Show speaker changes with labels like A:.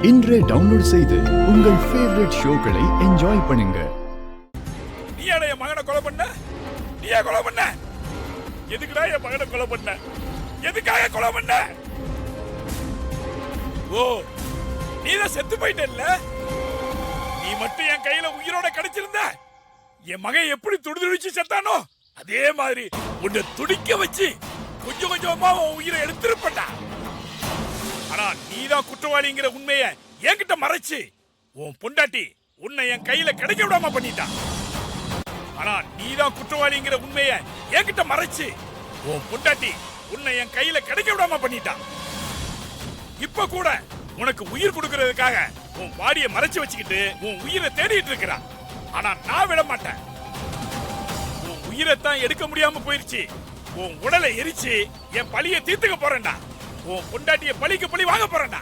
A: இன்றே டவுன்லோட் செய்து உங்கள் ஃபேவரட் ஷோக்களை என்ஜாய் பண்ணுங்க.
B: நீயா என் மகனை கொலை பண்ண? நீயா கொலை பண்ண? எதுக்குடா என் மகனை கொலை பண்ண? எதுக்காக கொலை பண்ண? ஓ, நீதான் செத்து போயிட்டல்ல? நீ மட்டும் என் கையில உயிரோட கிடைச்சிருந்த என் மகன் எப்படி துடிதுடிச்சு செத்தானோ அதே மாதிரி உன்னை துடிக்க வச்சு கொஞ்சம் கொஞ்சமா உன் உயிரை எடுத்திருப்பா. ஆனா நீதான் குற்றவாளிங்கிற உண்மையை என்கிட்ட மறைச்சு உன் பொண்டாட்டி உன்னை என் கையில கிடைக்க விடாம பண்ணிட்டா. ஆனா நீதான் குற்றவாளிங்கிற உண்மையை என்கிட்ட மறைச்சு உன் பொண்டாட்டி உன்னை என் கையில கிடைக்க விடாம பண்ணிட்டா. இப்ப கூட உனக்கு உயிர் கொடுக்கறதுக்காக உன் பாடியை மறைச்சு வச்சுக்கிட்டு உன் உயிரை தேடிட்டு இருக்கிறா. ஆனா நான் விட மாட்டேன். உன் உயிரைத்தான் எடுக்க முடியாம போயிருச்சு. உன் உடலை எரிச்சு என் பழியை தீர்த்துக்க போறேன்டா. உன் பொண்டாட்டிய பழிக்கு பழி வாங்க போறேன்டா.